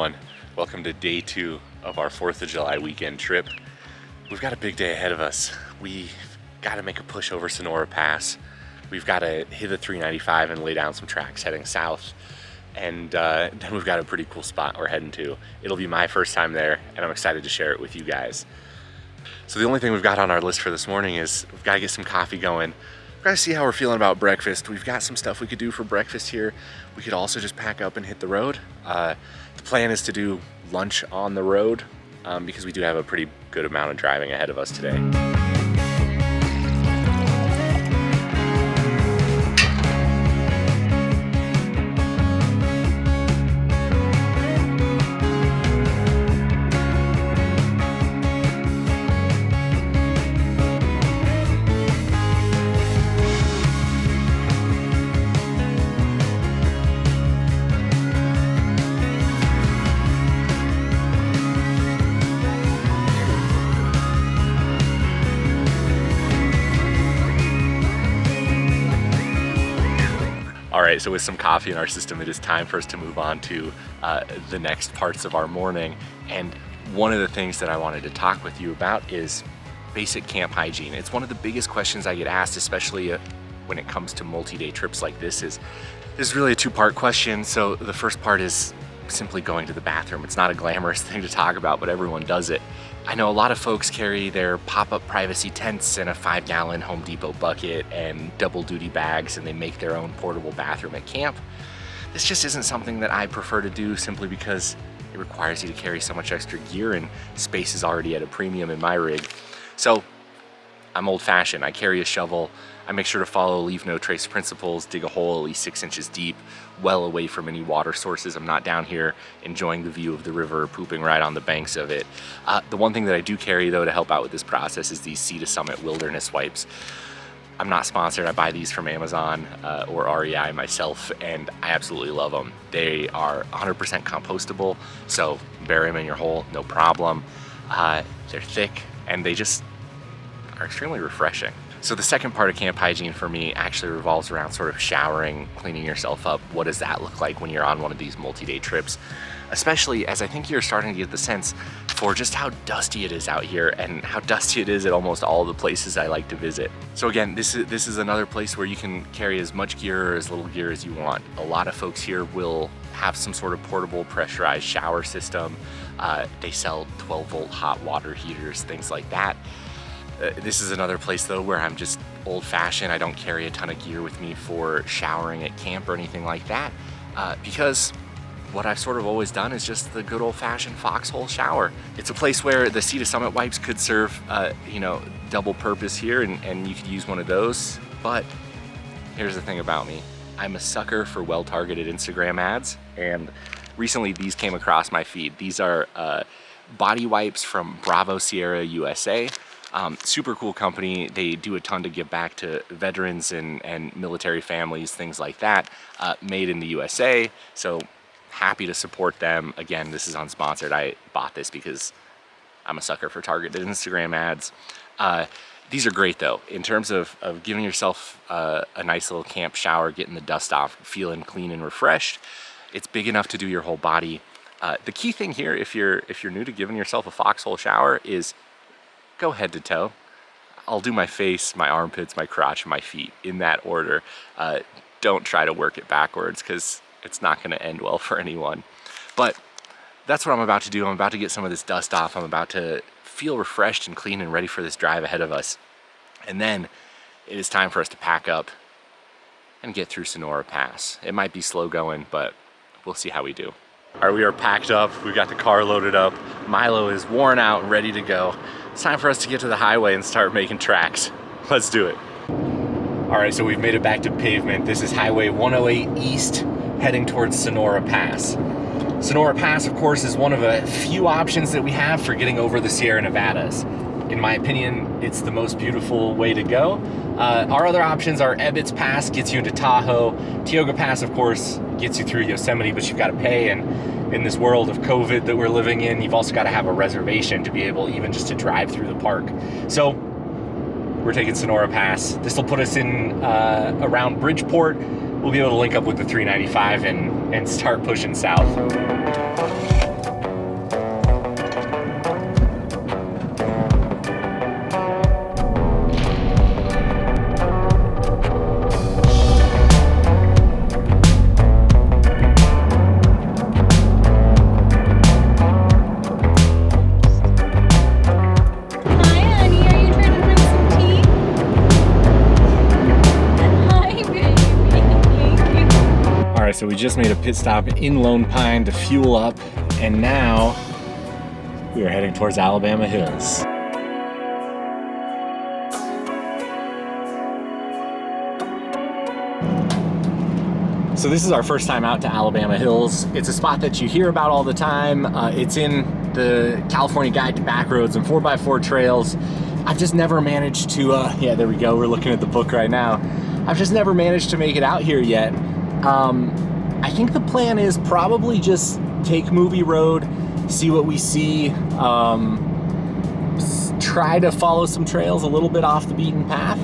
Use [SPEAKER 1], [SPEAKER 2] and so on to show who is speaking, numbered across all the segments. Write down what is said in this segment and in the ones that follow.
[SPEAKER 1] everyone. Welcome to day 2 of our 4th of July weekend trip. We've got a big day ahead of us. We've got to make a push over Sonora Pass. We've got to hit the 395 and lay down some tracks heading south. And then we've got a pretty cool spot we're heading to. It'll be my first time there, and I'm excited to share it with you guys. So the only thing we've got on our list for this morning is we've got to get some coffee going. We've got to see how we're feeling about breakfast. We've got some stuff we could do for breakfast here. We could also just pack up and hit the road. The plan is to do lunch on the road because we do have a pretty good amount of driving ahead of us today. All right, so with some coffee in our system, it is time for us to move on to the next parts of our morning. And one of the things that I wanted to talk with you about is basic camp hygiene. It's one of the biggest questions I get asked, especially when it comes to multi-day trips like this. This is really a two-part question. So the first part is simply going to the bathroom. It's not a glamorous thing to talk about, but everyone does it. I know a lot of folks carry their pop-up privacy tents and a 5-gallon Home Depot bucket and double duty bags, and they make their own portable bathroom at camp. This just isn't something that I prefer to do simply because it requires you to carry so much extra gear, and space is already at a premium in my rig. So I'm old-fashioned. I carry a shovel. I make sure to follow leave no trace principles, dig a hole at least 6 inches deep, well away from any water sources. I'm not down here enjoying the view of the river, pooping right on the banks of it. The one thing that I do carry though to help out with this process is these Sea to Summit wilderness wipes. I'm not sponsored. I buy these from Amazon or REI myself, and I absolutely love them. They are 100% compostable, so bury them in your hole, no problem. They're thick, and they just are extremely refreshing. So the second part of camp hygiene for me actually revolves around sort of showering, cleaning yourself up. What does that look like when you're on one of these multi-day trips? Especially as I think you're starting to get the sense for just how dusty it is out here and how dusty it is at almost all the places I like to visit. So again, this is another place where you can carry as much gear or as little gear as you want. A lot of folks here will have some sort of portable pressurized shower system. They sell 12-volt hot water heaters, things like that. This is another place though where I'm just old-fashioned. I don't carry a ton of gear with me for showering at camp or anything like that because what I've sort of always done is just the good old-fashioned foxhole shower. It's a place where the Sea to Summit wipes could serve double purpose here, and you could use one of those. But here's the thing about me. I'm a sucker for well-targeted Instagram ads, and recently these came across my feed. These are body wipes from Bravo Sierra USA. Super cool company. They do a ton to give back to veterans and military families, things like that, made in the USA. So happy to support them. Again, this is unsponsored. I bought this because I'm a sucker for targeted Instagram ads. These are great though, in terms of giving yourself a nice little camp shower, getting the dust off, feeling clean and refreshed. It's big enough to do your whole body. The key thing here, if you're new to giving yourself a foxhole shower, is go head to toe. I'll do my face, my armpits, my crotch, and my feet in that order. Don't try to work it backwards because it's not going to end well for anyone. But that's what I'm about to do. I'm about to get some of this dust off. I'm about to feel refreshed and clean and ready for this drive ahead of us. And then it is time for us to pack up and get through Sonora Pass. It might be slow going, but we'll see how we do. All right, we are packed up. We've got the car loaded up. Milo is worn out and ready to go. It's time for us to get to the highway and start making tracks. Let's do it. All right, so we've made it back to pavement. This is Highway 108 East, heading towards Sonora Pass. Sonora Pass, of course, is one of a few options that we have for getting over the Sierra Nevadas. In my opinion, it's the most beautiful way to go. Our other options are Ebbets Pass, gets you into Tahoe. Tioga Pass, of course, gets you through Yosemite, but you've got to pay. And in this world of COVID that we're living in, you've also got to have a reservation to be able even just to drive through the park. So we're taking Sonora Pass. This will put us in around Bridgeport. We'll be able to link up with the 395 and start pushing south. so we just made a pit stop in Lone Pine to fuel up, and now we are heading towards Alabama Hills. So this is our first time out to Alabama Hills. It's a spot that you hear about all the time. It's in the California Guide to Backroads and 4x4 trails. I've just never managed to, yeah, there we go. We're looking at the book right now. I've just never managed to make it out here yet. I think the plan is probably just take Movie Road, see what we see, try to follow some trails a little bit off the beaten path,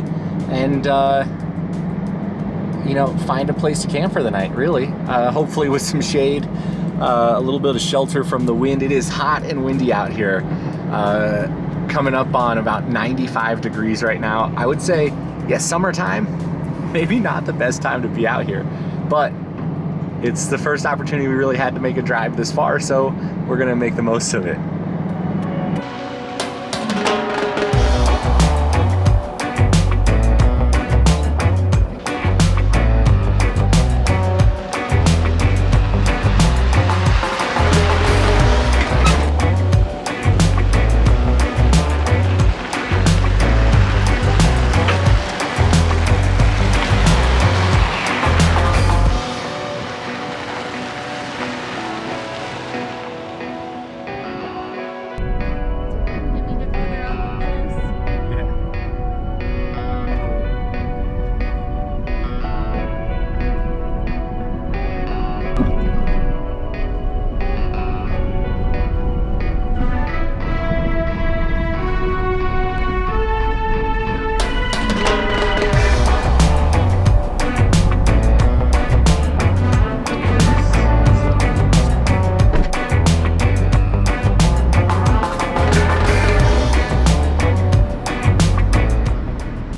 [SPEAKER 1] and you know, find a place to camp for the night, really. Hopefully with some shade, a little bit of shelter from the wind. It is hot and windy out here, coming up on about 95 degrees right now. I would say, yeah, summertime, maybe not the best time to be out here, but it's the first opportunity we really had to make a drive this far, so we're gonna make the most of it.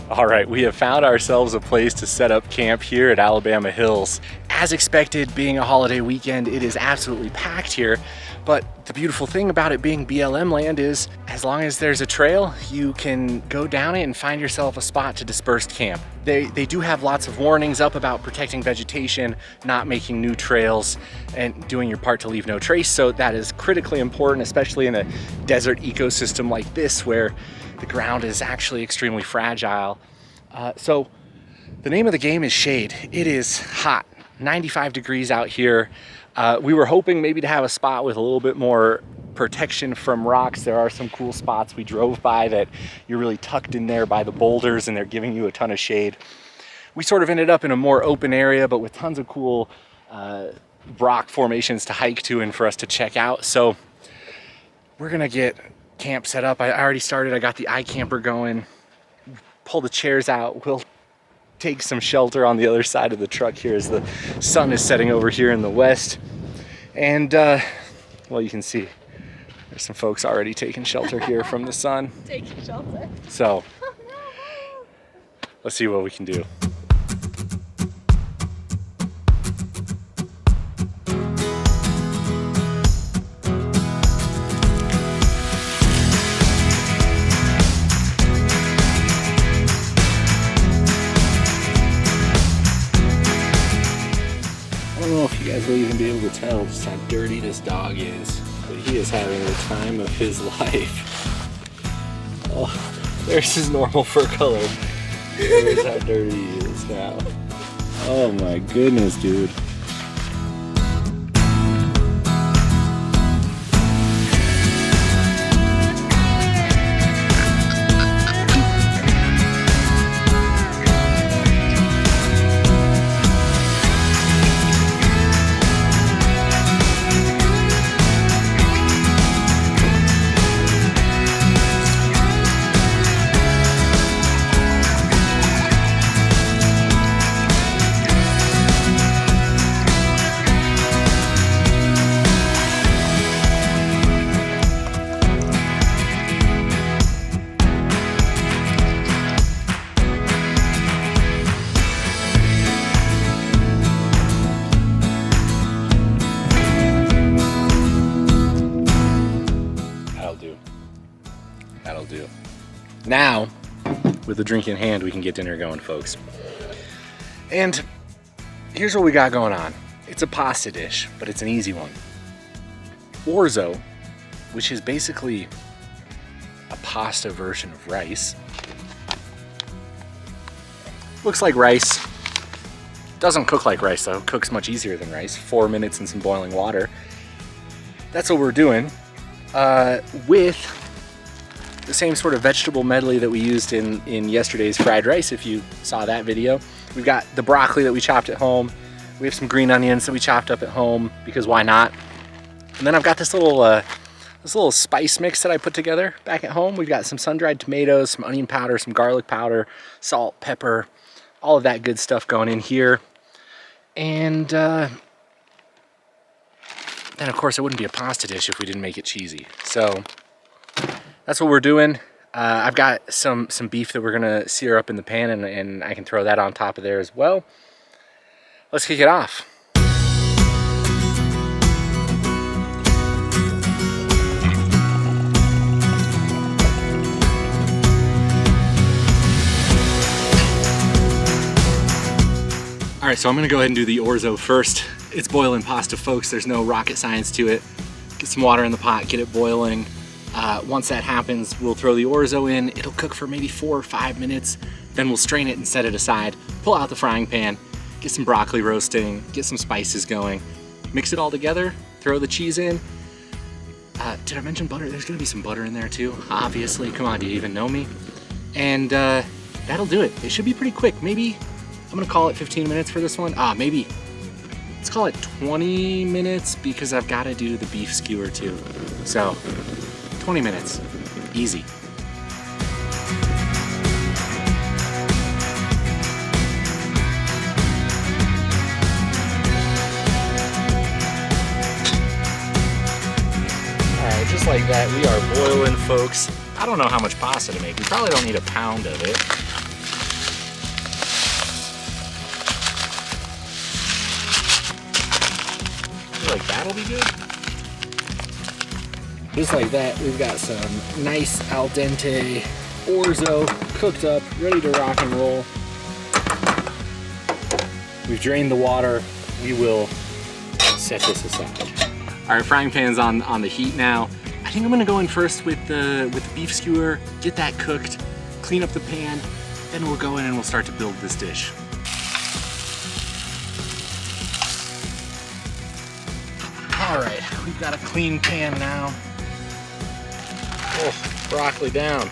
[SPEAKER 1] All right, we have found ourselves a place to set up camp here at Alabama Hills. As expected, being a holiday weekend, it is absolutely packed here. But the beautiful thing about it being BLM land is, as long as there's a trail, you can go down it and find yourself a spot to disperse camp. They do have lots of warnings up about protecting vegetation, not making new trails, and doing your part to leave no trace. So that is critically important, especially in a desert ecosystem like this, where the ground is actually extremely fragile. So the name of the game is shade. It is hot, 95 degrees out here. We were hoping maybe to have a spot with a little bit more protection from rocks. There are some cool spots we drove by that you're really tucked in there by the boulders and they're giving you a ton of shade. We sort of ended up in a more open area, but with tons of cool rock formations to hike to and for us to check out. So we're gonna get camp set up. I already started. I got the iKamper going. Pull the chairs out. We'll take some shelter on the other side of the truck here as the sun is setting over here in the west. And well, you can see there's some folks already taking shelter here from the sun.
[SPEAKER 2] Taking shelter.
[SPEAKER 1] So
[SPEAKER 2] Oh, no.
[SPEAKER 1] let's see what we can do. I don't know if you guys will even be able to tell just how dirty this dog is, but he is having the time of his life. Oh, there's his normal fur color. There's how dirty he is now. Oh my goodness, dude. That'll do. Now, with the drink in hand, we can get dinner going, folks. And here's what we got going on. It's a pasta dish, but it's an easy one. Orzo, which is basically a pasta version of rice. Looks like rice. Doesn't cook like rice though, cooks much easier than rice. 4 minutes in some boiling water. That's what we're doing with the same sort of vegetable medley that we used in yesterday's fried rice, if you saw that video. We've got the broccoli that we chopped at home. We have some green onions that we chopped up at home, because why not? And then I've got this little spice mix that I put together back at home. We've got some sun-dried tomatoes, some onion powder, some garlic powder, salt, pepper, all of that good stuff going in here. And then of course it wouldn't be a pasta dish if we didn't make it cheesy. So that's what we're doing. I've got some beef that we're gonna sear up in the pan, and I can throw that on top of there as well. Let's kick it off. All right, so I'm gonna go ahead and do the orzo first. It's boiling pasta, folks. There's no rocket science to it. Get some water in the pot, get it boiling. Once that happens, we'll throw the orzo in. It'll cook for maybe 4 or 5 minutes. Then we'll strain it and set it aside. Pull out the frying pan, get some broccoli roasting, get some spices going. Mix it all together, throw the cheese in. Did I mention butter? There's gonna be some butter in there too, obviously. Come on, do you even know me? And that'll do it. It should be pretty quick. Maybe, I'm gonna call it 15 minutes for this one. Maybe, let's call it 20 minutes, because I've gotta do the beef skewer too. So, 20 minutes, easy. All right, just like that, we are boiling, folks. I don't know how much pasta to make. We probably don't need a pound of it. I feel like that'll be good. Just like that, we've got some nice al dente orzo cooked up, ready to rock and roll. We've drained the water. We will set this aside. All right, frying pan's on the heat now. I think I'm gonna go in first with the beef skewer, get that cooked, clean up the pan, then we'll go in and we'll start to build this dish. All right, we've got a clean pan now. Oh, broccoli down.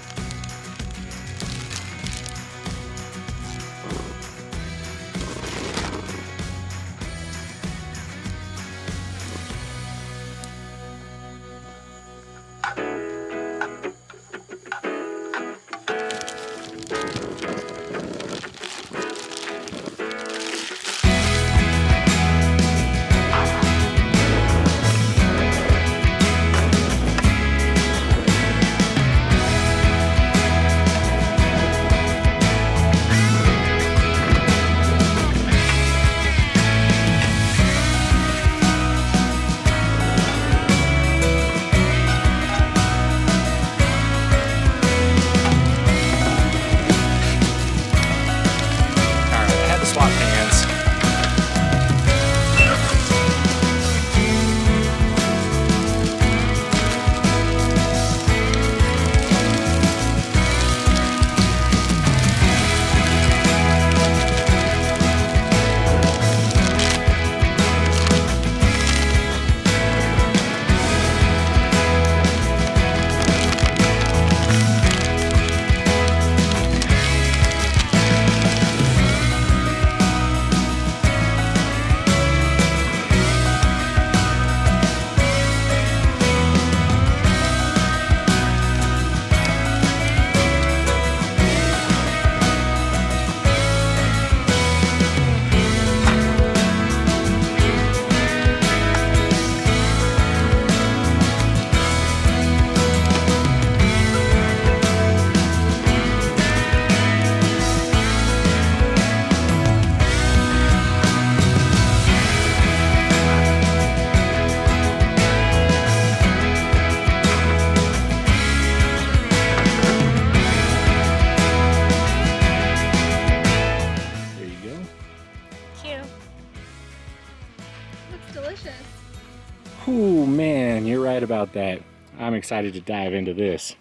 [SPEAKER 1] about that. I'm excited to dive into this.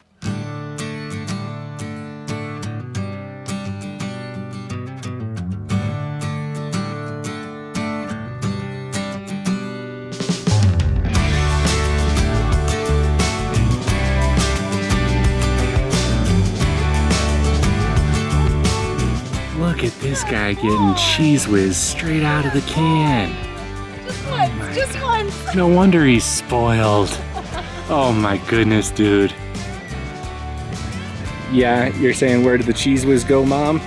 [SPEAKER 1] Look at this guy getting Cheese Whiz straight out of the can.
[SPEAKER 2] Just once.
[SPEAKER 1] No wonder he's spoiled. Oh my goodness, dude. Yeah, you're saying where did the Cheese Whiz go, Mom?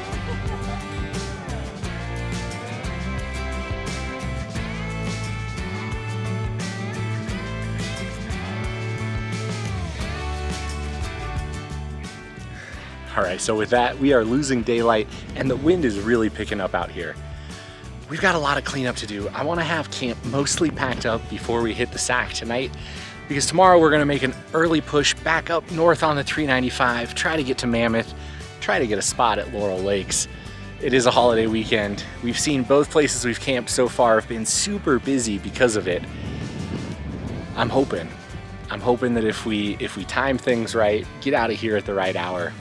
[SPEAKER 1] All right, so with that, we are losing daylight and the wind is really picking up out here. We've got a lot of cleanup to do. I want to have camp mostly packed up before we hit the Sac tonight, because tomorrow we're going to make an early push back up north on the 395, try to get to Mammoth, try to get a spot at Laurel Lakes. It is a holiday weekend. We've seen both places we've camped so far have been super busy because of it. I'm hoping that if we time things right, get out of here at the right hour,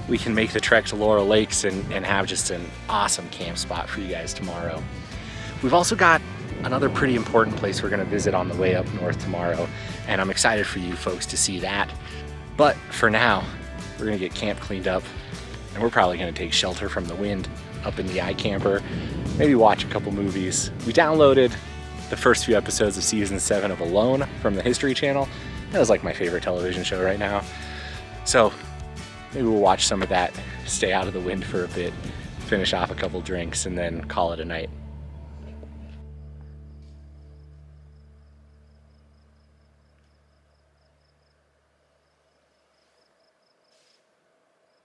[SPEAKER 1] we can make the trek to Laurel Lakes and have just an awesome camp spot for you guys tomorrow. We've also got another pretty important place we're gonna visit on the way up north tomorrow, and I'm excited for you folks to see that. But for now, we're gonna get camp cleaned up, and we're probably gonna take shelter from the wind up in the iKamper, maybe watch a couple movies. We downloaded the first few episodes of season 7 of Alone from the History Channel. That was like my favorite television show right now. So maybe we'll watch some of that, stay out of the wind for a bit, finish off a couple drinks, and then call it a night.